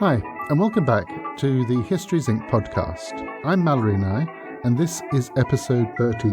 Hi, and welcome back to the Histories Inc. podcast. I'm Malory Nye, and this is episode 13.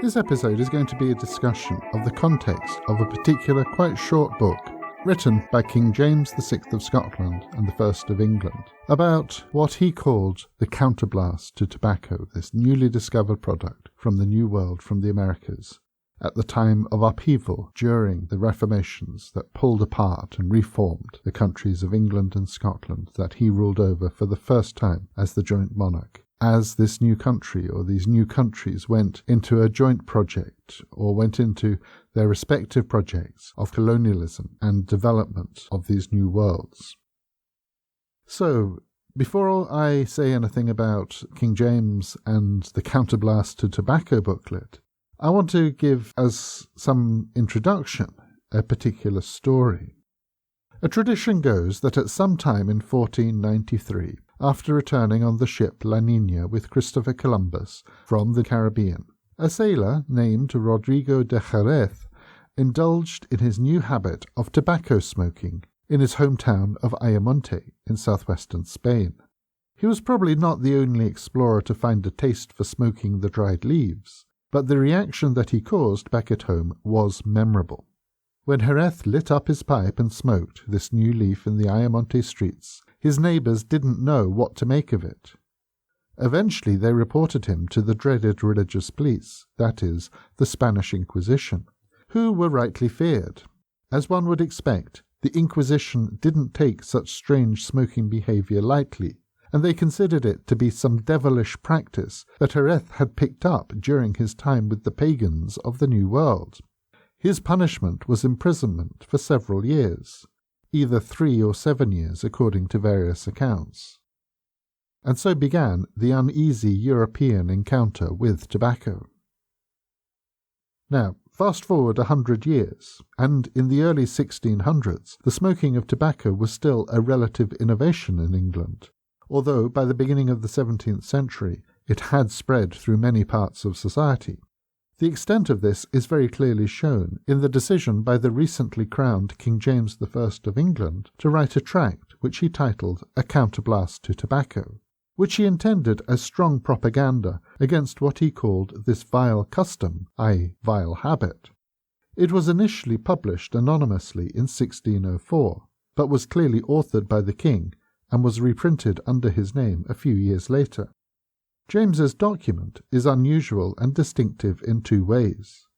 This episode is going to be a discussion of the context of a particular quite short book written by King James VI of Scotland and the First of England about what he called the counterblast to tobacco, this newly discovered product from the New World, from the Americas, at the time of upheaval during the Reformations that pulled apart and reformed the countries of England and Scotland that he ruled over for the first time as the joint monarch. As this new country, or these new countries, went into a joint project, or went into their respective projects of colonialism and development of these new worlds. So, before I say anything about King James and the Counterblast to Tobacco booklet, I want to give, as some introduction, a particular story. A tradition goes that at some time in 1493, after returning on the ship La Niña with Christopher Columbus from the Caribbean, a sailor named Rodrigo de Jerez indulged in his new habit of tobacco smoking in his hometown of Ayamonte in southwestern Spain. He was probably not the only explorer to find a taste for smoking the dried leaves, but the reaction that he caused back at home was memorable. When Jerez lit up his pipe and smoked this new leaf in the Ayamonte streets, his neighbours didn't know what to make of it. Eventually they reported him to the dreaded religious police, that is, the Spanish Inquisition, who were rightly feared. As one would expect, the Inquisition didn't take such strange smoking behaviour lightly, and they considered it to be some devilish practice that Jerez had picked up during his time with the pagans of the New World. His punishment was imprisonment for several years, either 3 or 7 years according to various accounts. And so began the uneasy European encounter with tobacco. Now, fast forward 100 years, and in the early 1600s, the smoking of tobacco was still a relative innovation in England, although by the beginning of the 17th century it had spread through many parts of society. The extent of this is very clearly shown in the decision by the recently crowned King James I of England to write a tract which he titled A Counterblast to Tobacco, which he intended as strong propaganda against what he called this vile custom, i.e. vile habit. It was initially published anonymously in 1604, but was clearly authored by the king and was reprinted under his name a few years later. James's document is unusual and distinctive in 2 ways.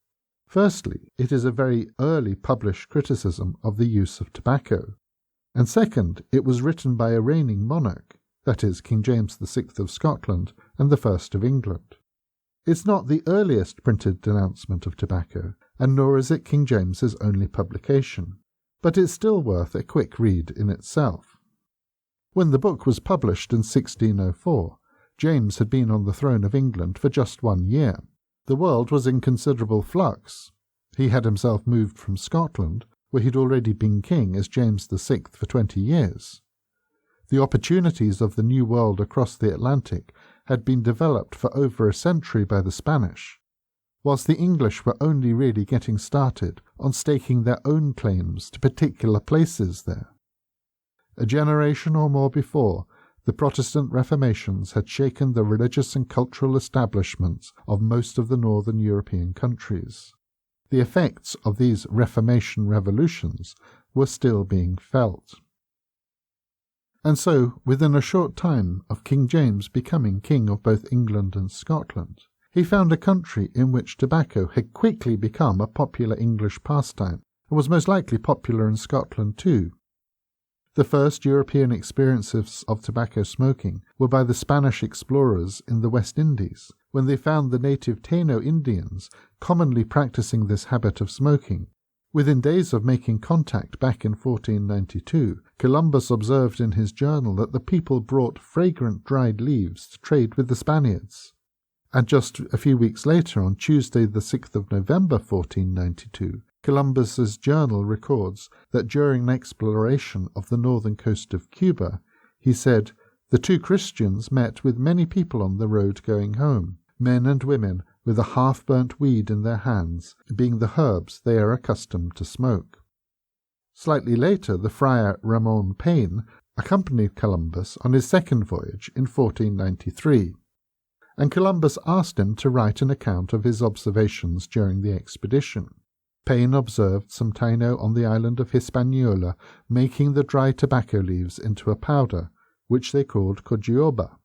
Firstly, it is a very early published criticism of the use of tobacco, and second, it was written by a reigning monarch, that is, King James VI of Scotland and the First of England. It's not the earliest printed denouncement of tobacco, and nor is it King James's only publication, but it's still worth a quick read in itself. When the book was published in 1604, James had been on the throne of England for just 1 year. The world was in considerable flux. He had himself moved from Scotland, where he'd already been king as James VI for 20 years. The opportunities of the New World across the Atlantic had been developed for over a century by the Spanish, whilst the English were only really getting started on staking their own claims to particular places there. A generation or more before, the Protestant Reformations had shaken the religious and cultural establishments of most of the northern European countries. The effects of these Reformation revolutions were still being felt. And so, within a short time of King James becoming king of both England and Scotland, he found a country in which tobacco had quickly become a popular English pastime, and was most likely popular in Scotland too. The first European experiences of tobacco smoking were by the Spanish explorers in the West Indies, when they found the native Taino Indians commonly practicing this habit of smoking. Within days of making contact back in 1492, Columbus observed in his journal that the people brought fragrant dried leaves to trade with the Spaniards. And just a few weeks later, on Tuesday the 6th of November 1492, Columbus's journal records that during an exploration of the northern coast of Cuba, he said, "The 2 Christians met with many people on the road going home, men and women, with a half-burnt weed in their hands, being the herbs they are accustomed to smoke. Slightly later, the friar Ramon Payne accompanied Columbus on his second voyage in 1493, and Columbus asked him to write an account of his observations during the expedition. Payne observed some Taino on the island of Hispaniola making the dry tobacco leaves into a powder, which they called cojioba.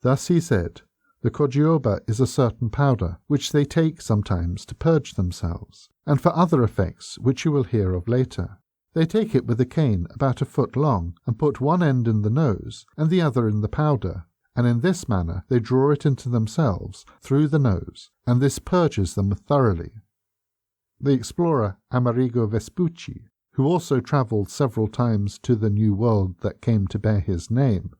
Thus he said, "The cojioba is a certain powder, which they take sometimes to purge themselves, and for other effects which you will hear of later. They take it with a cane about a foot long, and put one end in the nose, and the other in the powder, and in this manner they draw it into themselves through the nose, and this purges them thoroughly." The explorer Amerigo Vespucci, who also travelled several times to the New World that came to bear his name,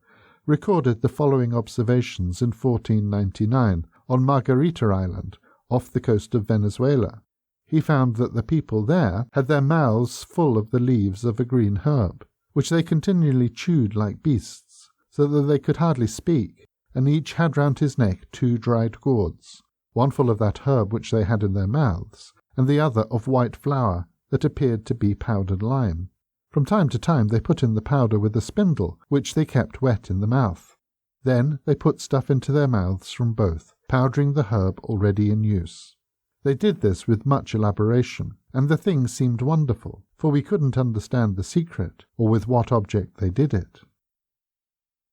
recorded the following observations in 1499 on Margarita Island, off the coast of Venezuela. He found that the people there had their mouths full of the leaves of a green herb, which they continually chewed like beasts, so that they could hardly speak, and each had round his neck 2 dried gourds, one full of that herb which they had in their mouths, and the other of white flour that appeared to be powdered lime. From time to time they put in the powder with a spindle, which they kept wet in the mouth. Then they put stuff into their mouths from both, powdering the herb already in use. They did this with much elaboration, and the thing seemed wonderful, for we couldn't understand the secret, or with what object they did it.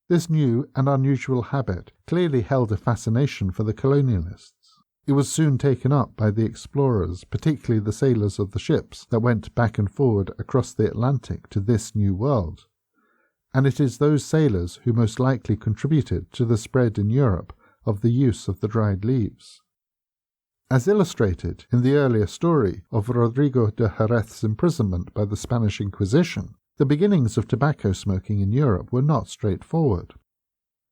This new and unusual habit clearly held a fascination for the colonialists. It was soon taken up by the explorers, particularly the sailors of the ships that went back and forward across the Atlantic to this new world, and it is those sailors who most likely contributed to the spread in Europe of the use of the dried leaves. As illustrated in the earlier story of Rodrigo de Jerez's imprisonment by the Spanish Inquisition, the beginnings of tobacco smoking in Europe were not straightforward.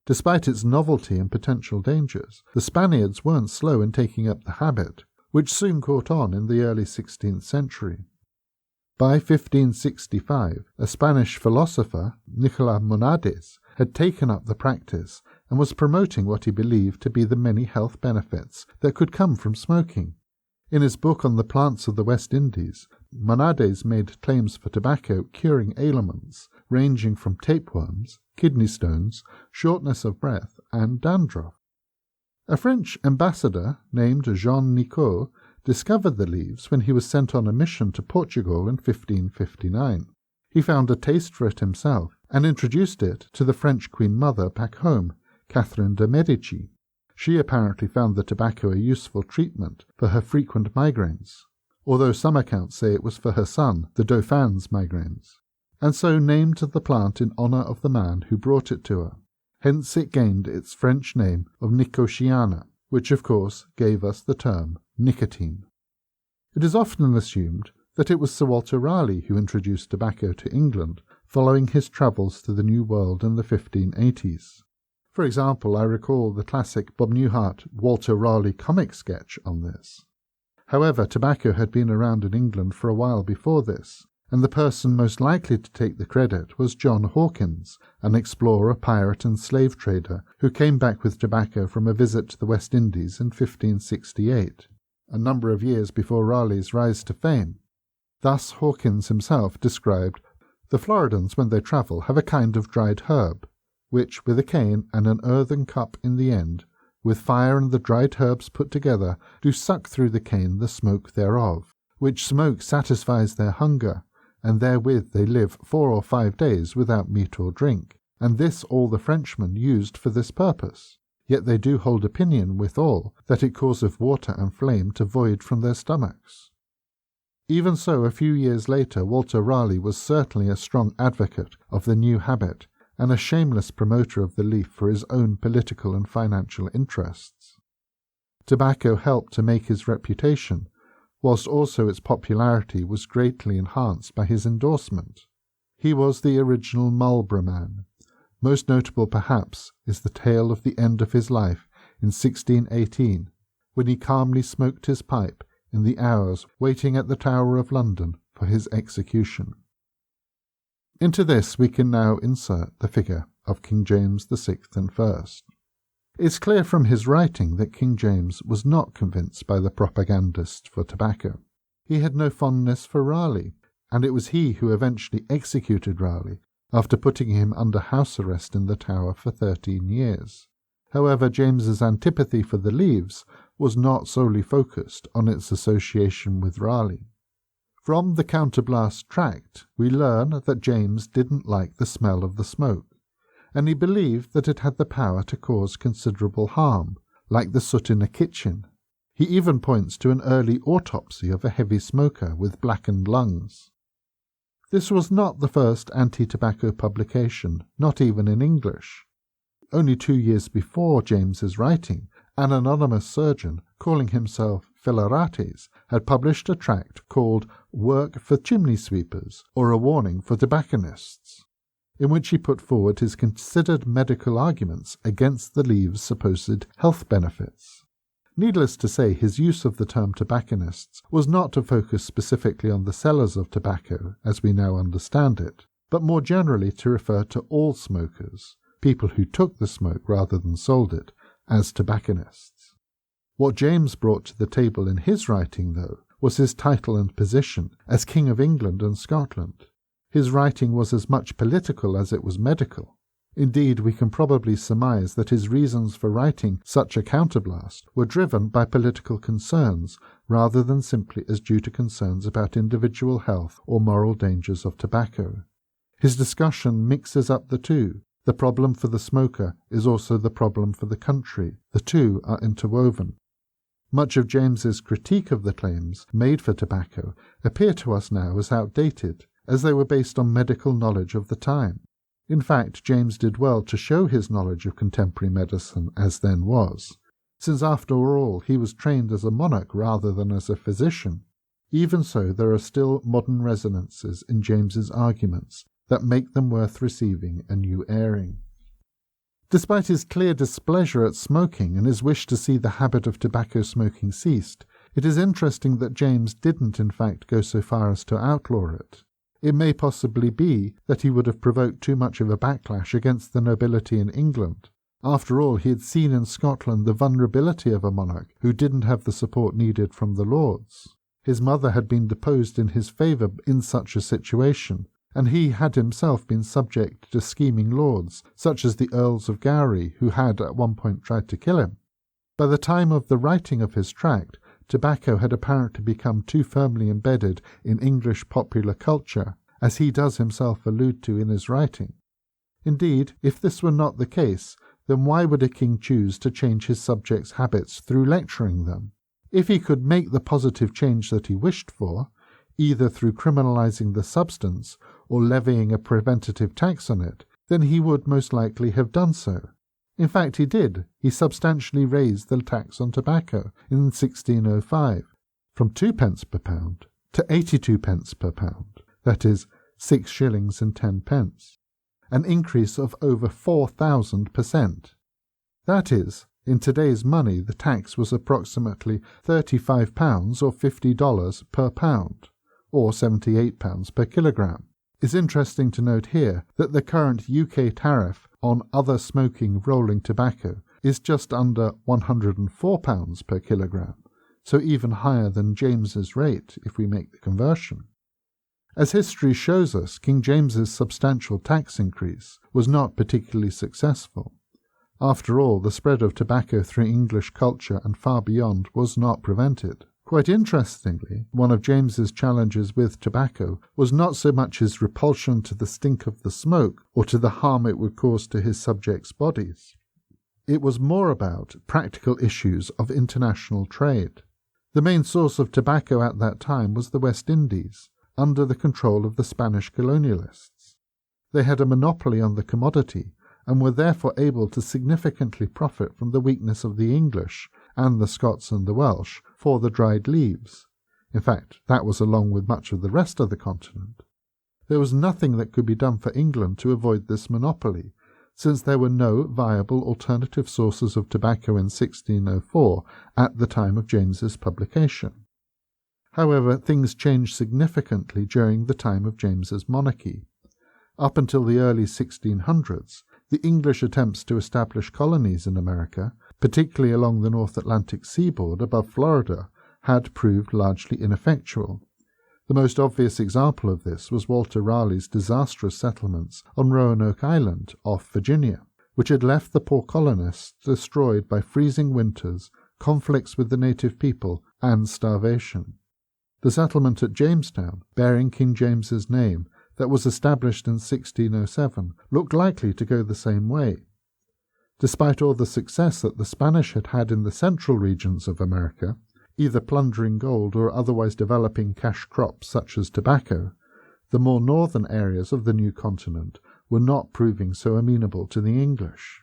Despite its novelty and potential dangers, the Spaniards weren't slow in taking up the habit, which soon caught on in the early 16th century. By 1565, a Spanish philosopher, Nicolas Monades, had taken up the practice and was promoting what he believed to be the many health benefits that could come from smoking. In his book on the plants of the West Indies, Monades made claims for tobacco curing ailments ranging from tapeworms, kidney stones, shortness of breath, and dandruff. A French ambassador named Jean Nicot discovered the leaves when he was sent on a mission to Portugal in 1559. He found a taste for it himself and introduced it to the French Queen Mother back home, Catherine de' Medici. She apparently found the tobacco a useful treatment for her frequent migraines, although some accounts say it was for her son, the Dauphin's migraines, and so named the plant in honour of the man who brought it to her. Hence it gained its French name of Nicotiana, which of course gave us the term nicotine. It is often assumed that it was Sir Walter Raleigh who introduced tobacco to England following his travels to the New World in the 1580s. For example, I recall the classic Bob Newhart Walter Raleigh comic sketch on this. However, tobacco had been around in England for a while before this, and the person most likely to take the credit was John Hawkins, an explorer, pirate, and slave trader who came back with tobacco from a visit to the West Indies in 1568, a number of years before Raleigh's rise to fame. Thus Hawkins himself described, "The Floridans, when they travel, have a kind of dried herb, which, with a cane and an earthen cup in the end, with fire and the dried herbs put together, do suck through the cane the smoke thereof, which smoke satisfies their hunger, and therewith they live 4 or 5 days without meat or drink, and this all the Frenchmen used for this purpose. Yet they do hold opinion withal that it causeth water and flame to void from their stomachs." Even so, a few years later, Walter Raleigh was certainly a strong advocate of the new habit, and a shameless promoter of the leaf for his own political and financial interests. Tobacco helped to make his reputation, whilst also its popularity was greatly enhanced by his endorsement. He was the original Marlborough man. Most notable, perhaps, is the tale of the end of his life in 1618, when he calmly smoked his pipe in the hours waiting at the Tower of London for his execution. Into this we can now insert the figure of King James VI and I. It's clear from his writing that King James was not convinced by the propagandists for tobacco. He had no fondness for Raleigh, and it was he who eventually executed Raleigh after putting him under house arrest in the Tower for 13 years. However, James's antipathy for the leaves was not solely focused on its association with Raleigh. From the Counterblast Tract, we learn that James didn't like the smell of the smoke, and he believed that it had the power to cause considerable harm, like the soot in a kitchen. He even points to an early autopsy of a heavy smoker with blackened lungs. This was not the first anti-tobacco publication, not even in English. Only 2 years before James's writing, an anonymous surgeon, calling himself Philorates, had published a tract called Work for Chimney Sweepers, or a Warning for Tobacconists, in which he put forward his considered medical arguments against the leaves' supposed health benefits. Needless to say, his use of the term tobacconists was not to focus specifically on the sellers of tobacco, as we now understand it, but more generally to refer to all smokers, people who took the smoke rather than sold it, as tobacconists. What James brought to the table in his writing, though, was his title and position as King of England and Scotland. His writing was as much political as it was medical. Indeed, we can probably surmise that his reasons for writing such a counterblast were driven by political concerns rather than simply as due to concerns about individual health or moral dangers of tobacco. His discussion mixes up the two. The problem for the smoker is also the problem for the country. The two are interwoven. Much of James's critique of the claims made for tobacco appear to us now as outdated, as they were based on medical knowledge of the time. In fact, James did well to show his knowledge of contemporary medicine as then was, since after all he was trained as a monarch rather than as a physician. Even so, there are still modern resonances in James's arguments that make them worth receiving a new airing. Despite his clear displeasure at smoking and his wish to see the habit of tobacco smoking ceased, it is interesting that James didn't in fact go so far as to outlaw it. It may possibly be that he would have provoked too much of a backlash against the nobility in England. After all, he had seen in Scotland the vulnerability of a monarch who didn't have the support needed from the lords. His mother had been deposed in his favour in such a situation, and he had himself been subject to scheming lords, such as the Earls of Gowrie, who had at one point tried to kill him. By the time of the writing of his tract, tobacco had apparently become too firmly embedded in English popular culture, as he does himself allude to in his writing. Indeed, if this were not the case, then why would a king choose to change his subjects' habits through lecturing them? If he could make the positive change that he wished for, either through criminalizing the substance or levying a preventative tax on it, then he would most likely have done so. In fact, he did. He substantially raised the tax on tobacco in 1605, from 2p per pound to 82p per pound, that is, 6 shillings and 10 pence, an increase of over 4,000%. That is, in today's money, the tax was approximately £35 or $50 per pound, or £78 per kilogram. It's interesting to note here that the current UK tariff on other smoking rolling tobacco is just under £104 per kilogram, so even higher than James's rate if we make the conversion. As history shows us, King James's substantial tax increase was not particularly successful. After all, the spread of tobacco through English culture and far beyond was not prevented. Quite interestingly, one of James's challenges with tobacco was not so much his repulsion to the stink of the smoke or to the harm it would cause to his subjects' bodies. It was more about practical issues of international trade. The main source of tobacco at that time was the West Indies, under the control of the Spanish colonialists. They had a monopoly on the commodity and were therefore able to significantly profit from the weakness of the English and the Scots and the Welsh for the dried leaves. In fact, that was along with much of the rest of the continent. There was nothing that could be done for England to avoid this monopoly, since there were no viable alternative sources of tobacco in 1604 at the time of James's publication. However, things changed significantly during the time of James's monarchy. Up until the early 1600s, The English attempts to establish colonies in America, particularly along the North Atlantic seaboard above Florida, had proved largely ineffectual. The most obvious example of this was Walter Raleigh's disastrous settlements on Roanoke Island off Virginia, which had left the poor colonists destroyed by freezing winters, conflicts with the native people, and starvation. The settlement at Jamestown, bearing King James's name, that was established in 1607, looked likely to go the same way. Despite all the success that the Spanish had had in the central regions of America, either plundering gold or otherwise developing cash crops such as tobacco, the more northern areas of the new continent were not proving so amenable to the English.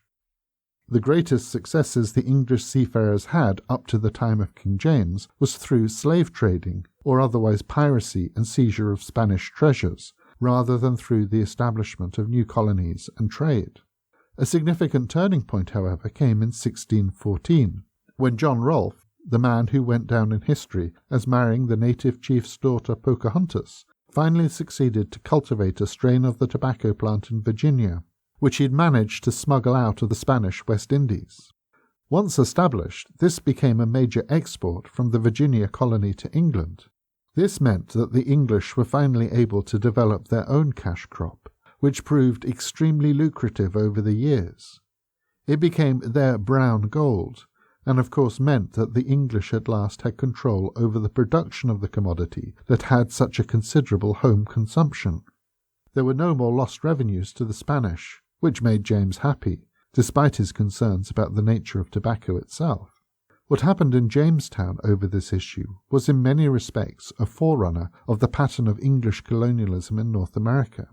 The greatest successes the English seafarers had up to the time of King James was through slave trading, or otherwise piracy and seizure of Spanish treasures, rather than through the establishment of new colonies and trade. A significant turning point, however, came in 1614, when John Rolfe, the man who went down in history as marrying the native chief's daughter Pocahontas, finally succeeded to cultivate a strain of the tobacco plant in Virginia, which he'd managed to smuggle out of the Spanish West Indies. Once established, this became a major export from the Virginia colony to England. This meant that the English were finally able to develop their own cash crop, which proved extremely lucrative over the years. It became their brown gold, and of course meant that the English at last had control over the production of the commodity that had such a considerable home consumption. There were no more lost revenues to the Spanish, which made James happy, despite his concerns about the nature of tobacco itself. What happened in Jamestown over this issue was in many respects a forerunner of the pattern of English colonialism in North America.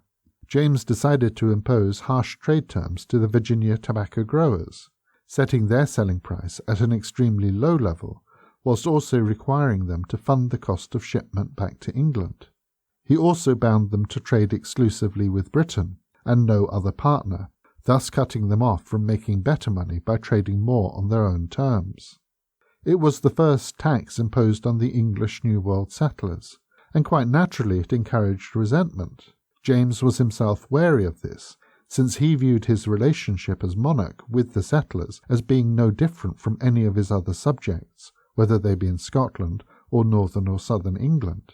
James decided to impose harsh trade terms to the Virginia tobacco growers, setting their selling price at an extremely low level, whilst also requiring them to fund the cost of shipment back to England. He also bound them to trade exclusively with Britain and no other partner, thus cutting them off from making better money by trading more on their own terms. It was the first tax imposed on the English New World settlers, and quite naturally it encouraged resentment. James was himself wary of this, since he viewed his relationship as monarch with the settlers as being no different from any of his other subjects, whether they be in Scotland or northern or southern England.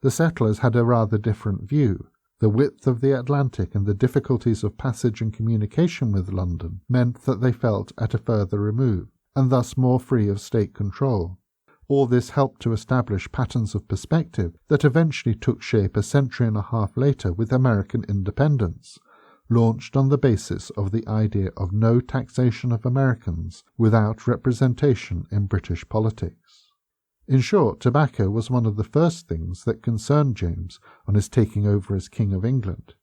The settlers had a rather different view. The width of the Atlantic and the difficulties of passage and communication with London meant that they felt at a further remove, and thus more free of state control. All this helped to establish patterns of perspective that eventually took shape a century and a half later with American independence, launched on the basis of the idea of no taxation of Americans without representation in British politics. In short, tobacco was one of the first things that concerned James on his taking over as King of England,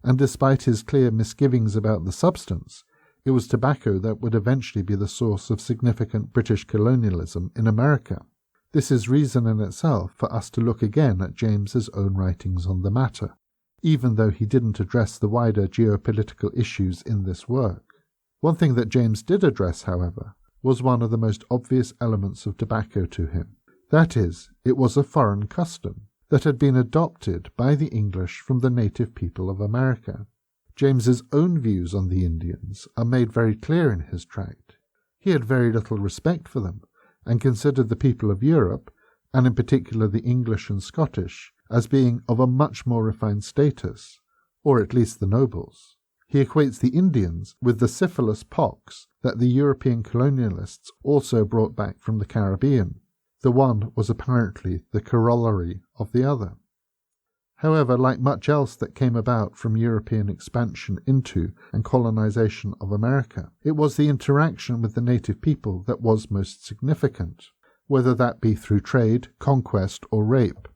and despite his clear misgivings about the substance, it was tobacco that would eventually be the source of significant British colonialism in America. This is reason in itself for us to look again at James's own writings on the matter, even though he didn't address the wider geopolitical issues in this work. One thing that James did address, however, was one of the most obvious elements of tobacco to him. That is, it was a foreign custom that had been adopted by the English from the native people of America. James's own views on the Indians are made very clear in his tract. He had very little respect for them, and considered the people of Europe, and in particular the English and Scottish, as being of a much more refined status, or at least the nobles. He equates the Indians with the syphilis pox that the European colonialists also brought back from the Caribbean. The one was apparently the corollary of the other. However, like much else that came about from European expansion into and colonization of America, it was the interaction with the native people that was most significant, whether that be through trade, conquest, or rape.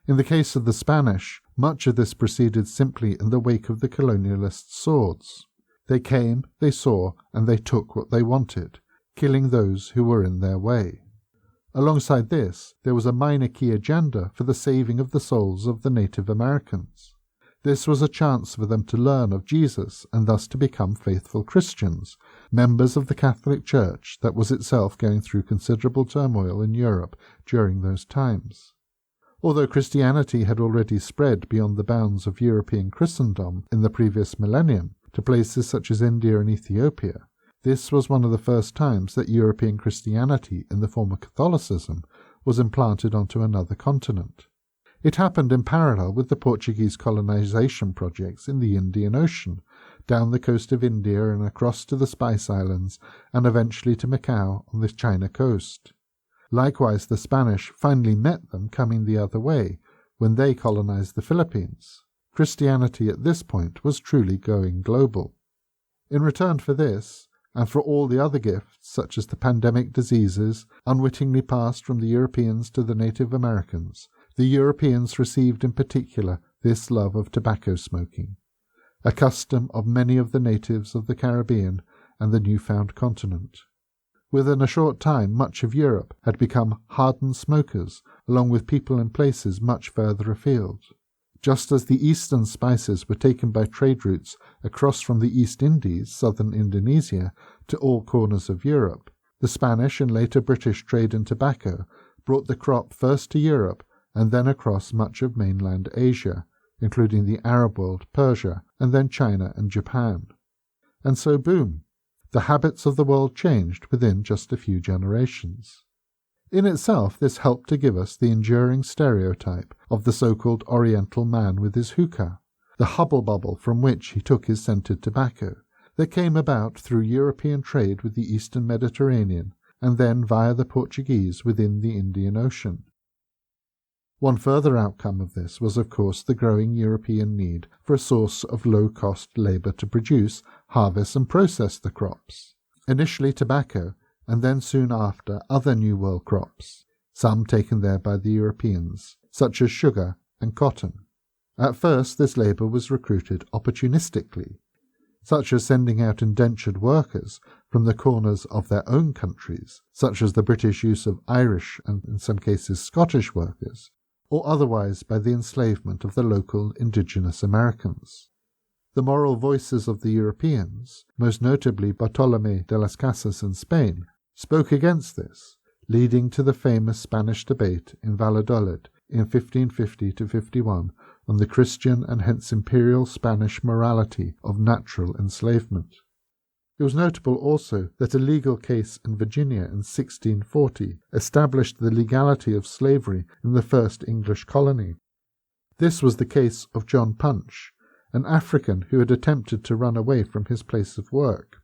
In the case of the Spanish, much of this proceeded simply in the wake of the colonialists' swords. They came, they saw, and they took what they wanted, killing those who were in their way. Alongside this, there was a minor key agenda for the saving of the souls of the Native Americans. This was a chance for them to learn of Jesus and thus to become faithful Christians, members of the Catholic Church that was itself going through considerable turmoil in Europe during those times. Although Christianity had already spread beyond the bounds of European Christendom in the previous millennium, to places such as India and Ethiopia, this was one of the first times that European Christianity in the form of Catholicism was implanted onto another continent. It happened in parallel with the Portuguese colonization projects in the Indian Ocean, down the coast of India and across to the Spice Islands and eventually to Macau on the China coast. Likewise, the Spanish finally met them coming the other way when they colonized the Philippines. Christianity at this point was truly going global. In return for this, and for all the other gifts, such as the pandemic diseases unwittingly passed from the Europeans to the Native Americans, the Europeans received in particular this love of tobacco smoking, a custom of many of the natives of the Caribbean and the newfound continent. Within a short time, much of Europe had become hardened smokers, along with people in places much further afield. Just as the eastern spices were taken by trade routes across from the East Indies, southern Indonesia, to all corners of Europe, the Spanish and later British trade in tobacco brought the crop first to Europe and then across much of mainland Asia, including the Arab world, Persia, and then China and Japan. And so boom, the habits of the world changed within just a few generations. In itself, this helped to give us the enduring stereotype of the so-called Oriental man with his hookah, the hubble-bubble from which he took his scented tobacco, that came about through European trade with the Eastern Mediterranean and then via the Portuguese within the Indian Ocean. One further outcome of this was, of course, the growing European need for a source of low-cost labour to produce, harvest and process the crops. Initially tobacco, and then soon after other New World crops, some taken there by the Europeans, such as sugar and cotton. At first this labour was recruited opportunistically, such as sending out indentured workers from the corners of their own countries, such as the British use of Irish and in some cases Scottish workers, or otherwise by the enslavement of the local indigenous Americans. The moral voices of the Europeans, most notably Bartolomé de las Casas in Spain, spoke against this, leading to the famous Spanish debate in Valladolid in 1550–51 on the Christian and hence imperial Spanish morality of natural enslavement. It was notable also that a legal case in Virginia in 1640 established the legality of slavery in the first English colony. This was the case of John Punch, an African who had attempted to run away from his place of work.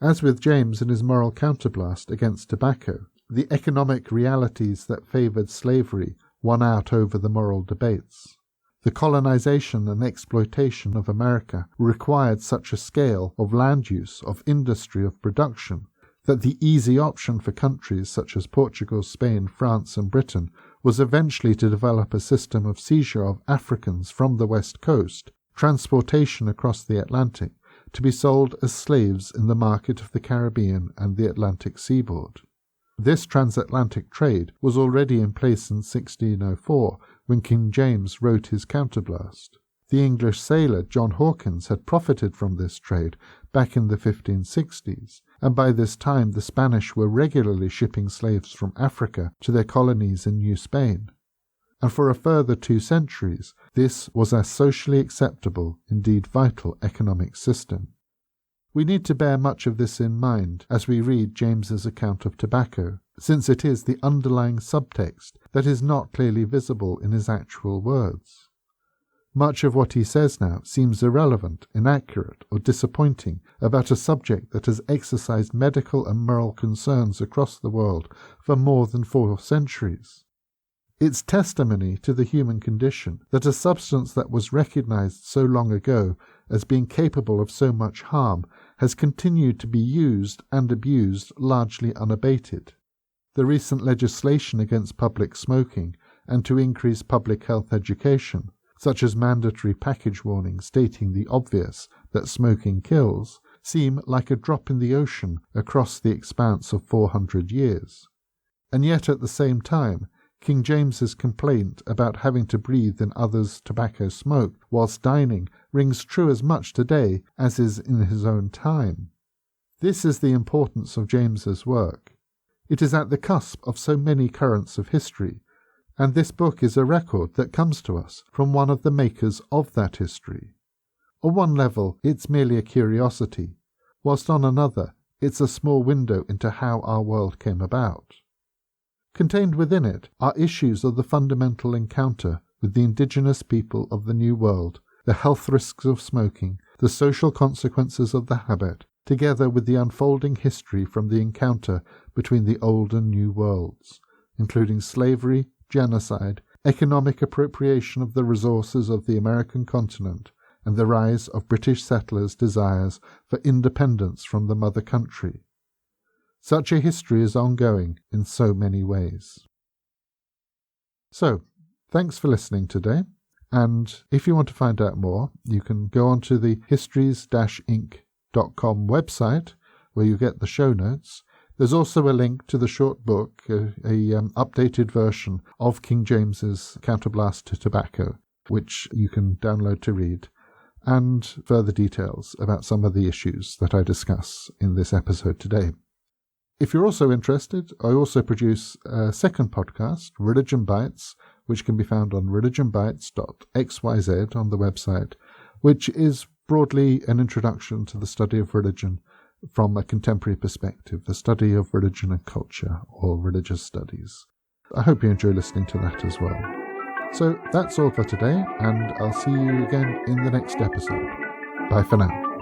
As with James and his moral counterblast against tobacco, the economic realities that favoured slavery won out over the moral debates. The colonization and exploitation of America required such a scale of land use, of industry, of production, that the easy option for countries such as Portugal, Spain, France and Britain was eventually to develop a system of seizure of Africans from the west coast, transportation across the Atlantic, to be sold as slaves in the market of the Caribbean and the Atlantic seaboard. This transatlantic trade was already in place in 1604 when King James wrote his counterblast. The English sailor John Hawkins had profited from this trade back in the 1560s, and by this time the Spanish were regularly shipping slaves from Africa to their colonies in New Spain. And for a further 2 centuries, this was a socially acceptable, indeed vital, economic system. We need to bear much of this in mind as we read James's account of tobacco, since it is the underlying subtext that is not clearly visible in his actual words. Much of what he says now seems irrelevant, inaccurate, or disappointing about a subject that has exercised medical and moral concerns across the world for more than 4 centuries. It's testimony to the human condition that a substance that was recognized so long ago as being capable of so much harm has continued to be used and abused largely unabated. The recent legislation against public smoking and to increase public health education, such as mandatory package warnings stating the obvious that smoking kills, seem like a drop in the ocean across the expanse of 400 years. And yet at the same time, King James's complaint about having to breathe in others' tobacco smoke whilst dining rings true as much today as is in his own time. This is the importance of James's work. It is at the cusp of so many currents of history, and this book is a record that comes to us from one of the makers of that history. On one level, it's merely a curiosity, whilst on another, it's a small window into how our world came about. Contained within it are issues of the fundamental encounter with the indigenous people of the New World, the health risks of smoking, the social consequences of the habit, together with the unfolding history from the encounter between the Old and New Worlds, including slavery, genocide, economic appropriation of the resources of the American continent, and the rise of British settlers' desires for independence from the mother country. Such a history is ongoing in so many ways. So, thanks for listening today, and if you want to find out more, you can go on to the histories-inc.com website, where you get the show notes. There's also a link to the short book, a updated version of King James's Counterblast to Tobacco, which you can download to read, and further details about some of the issues that I discuss in this episode today. If you're also interested, I also produce a second podcast, Religion Bites, which can be found on religionbites.xyz on the website, which is broadly an introduction to the study of religion from a contemporary perspective, the study of religion and culture, or religious studies. I hope you enjoy listening to that as well. So that's all for today, and I'll see you again in the next episode. Bye for now.